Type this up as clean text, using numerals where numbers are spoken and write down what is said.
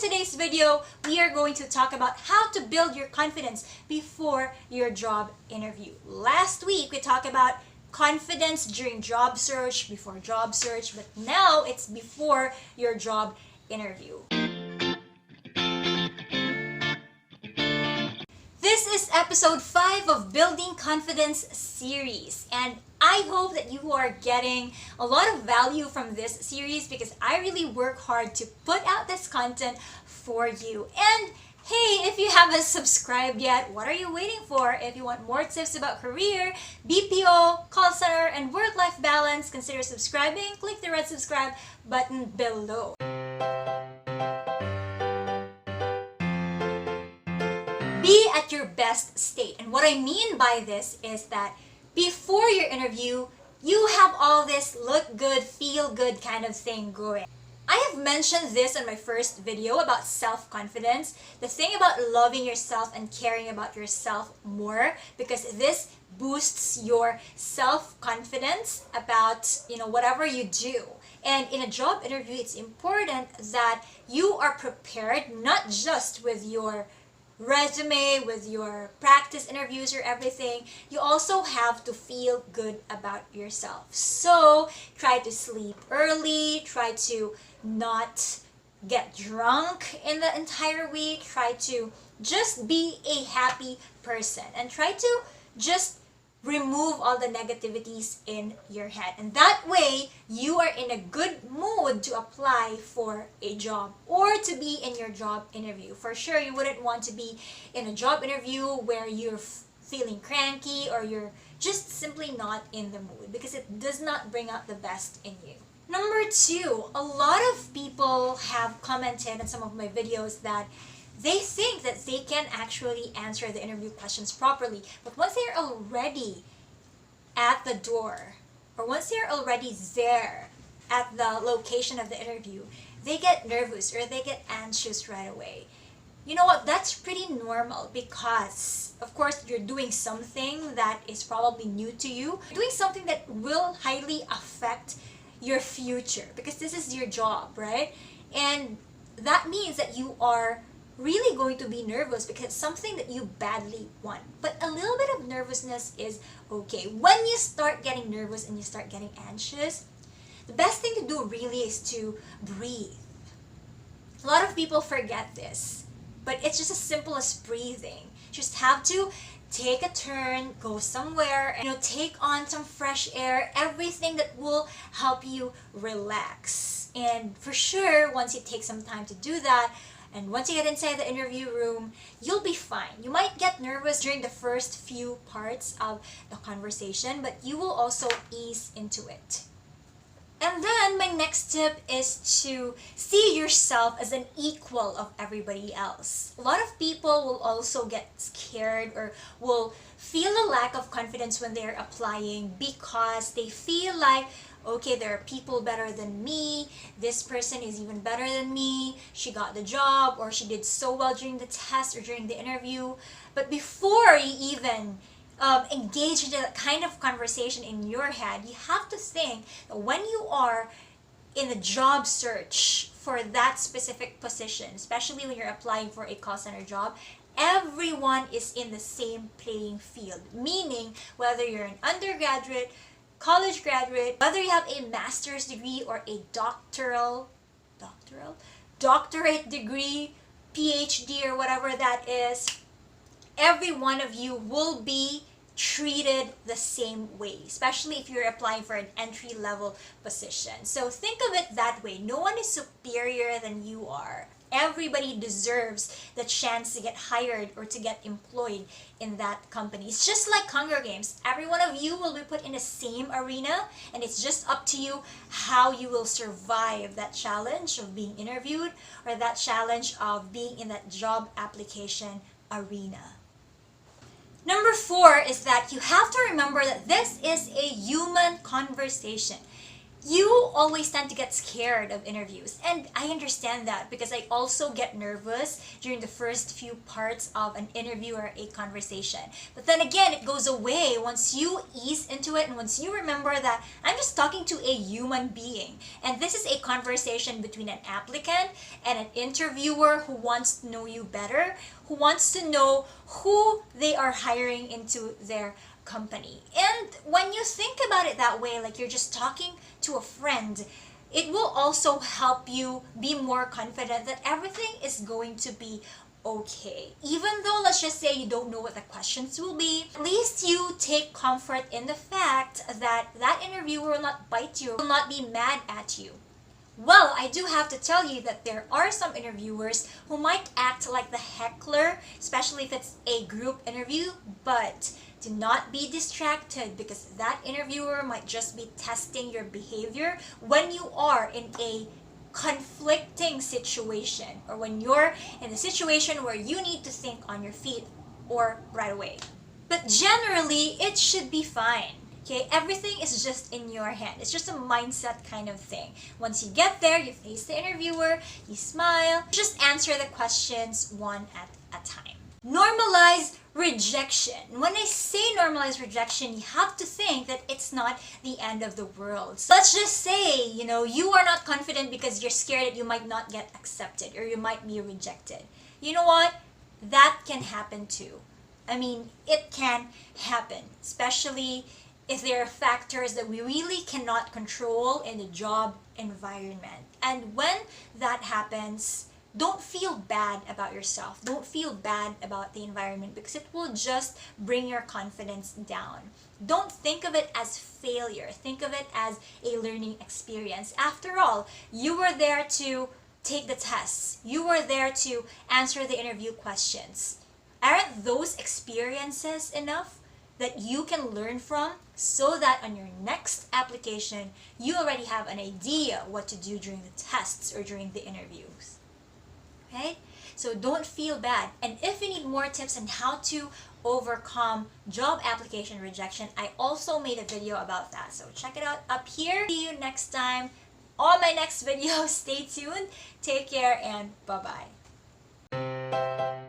today's video, we are going to talk about how to build your confidence before your job interview. Last week, we talked about confidence during job search, before job search, but now it's before your job interview. This is episode 5 of Building Confidence series, and I hope that you are getting a lot of value from this series because I really work hard to put out this content for you. And hey, if you haven't subscribed yet, what are you waiting for? If you want more tips about career, BPO, call center, and work-life balance, consider subscribing. Click the red subscribe button below. Be at your best state. And what I mean by this is that before your interview, you have all this look good, feel good kind of thing going. I have mentioned this in my first video about self-confidence, the thing about loving yourself and caring about yourself more, because this boosts your self-confidence about, whatever you do. And in a job interview, it's important that you are prepared, not just with your resume, with your practice interviews or everything. You also have to feel good about yourself. So try to sleep early, try to not get drunk in the entire week, try to just be a happy person, and try to just remove all the negativities in your head. And that way, you are in a good mood to apply for a job or to be in your job interview. For sure, you wouldn't want to be in a job interview where you're feeling cranky or you're just simply not in the mood, because it does not bring out the best in you. Number 2, a lot of people have commented on some of my videos that they think that they can actually answer the interview questions properly, but once they're already at the door, or once they're already there at the location of the interview, they get nervous or they get anxious right away. You know what? That's pretty normal because, of course, you're doing something that is probably new to you. You're doing something that will highly affect your future because this is your job, right? And that means that you are really going to be nervous because it's something that you badly want. But a little bit of nervousness is okay. When you start getting nervous and you start getting anxious, the best thing to do really is to breathe. A lot of people forget this, but it's just as simple as breathing. You just have to take a turn, go somewhere, and take on some fresh air, everything that will help you relax. And for sure, once you take some time to do that, and once you get inside the interview room, you'll be fine. You might get nervous during the first few parts of the conversation, but you will also ease into it. And then my next tip is to see yourself as an equal of everybody else. A lot of people will also get scared or will feel a lack of confidence when they're applying because they feel like, okay, there are people better than me, this person is even better than me, she got the job or she did so well during the test or during the interview. But before you even engage in that kind of conversation in your head, you have to think that when you are in the job search for that specific position, especially when you're applying for a call center job, everyone is in the same playing field. Meaning, whether you're an undergraduate, college graduate, whether you have a master's degree or a doctorate degree, PhD or whatever that is, every one of you will be treated the same way, especially if you're applying for an entry-level position. So think of it that way. No one is superior than you are. Everybody deserves the chance to get hired or to get employed in that company. It's just like Hunger Games. Every one of you will be put in the same arena, and it's just up to you how you will survive that challenge of being interviewed or that challenge of being in that job application arena. Number 4 is that you have to remember that this is a human conversation. You always tend to get scared of interviews, and I understand that because I also get nervous during the first few parts of an interview or a conversation. But then again, it goes away once you ease into it and once you remember that I'm just talking to a human being, and this is a conversation between an applicant and an interviewer who wants to know you better, who wants to know who they are hiring into their company. And when you think about it that way, like you're just talking to a friend, it will also help you be more confident that everything is going to be okay. Even though, let's just say, you don't know what the questions will be, at least you take comfort in the fact that that interviewer will not bite you, will not be mad at you. Well, I do have to tell you that there are some interviewers who might act like the heckler, especially if it's a group interview, but do not be distracted because that interviewer might just be testing your behavior when you are in a conflicting situation or when you're in a situation where you need to think on your feet or right away. But generally, it should be fine. Okay, everything is just in your hand. It's just a mindset kind of thing. Once you get there, you face the interviewer, you smile, just answer the questions one at a time. Normalize rejection. When I say normalize rejection, you have to think that it's not the end of the world. So let's just say, you are not confident because you're scared that you might not get accepted or you might be rejected. You know what? That can happen too. I mean, it can happen, especially if there are factors that we really cannot control in the job environment. And when that happens, don't feel bad about yourself. Don't feel bad about the environment because it will just bring your confidence down. Don't think of it as failure. Think of it as a learning experience. After all, you were there to take the tests. You were there to answer the interview questions. Aren't those experiences enough that you can learn from so that on your next application, you already have an idea what to do during the tests or during the interviews? Okay? So don't feel bad. And if you need more tips on how to overcome job application rejection, I also made a video about that. So check it out up here. See you next time on my next video. Stay tuned. Take care and bye-bye.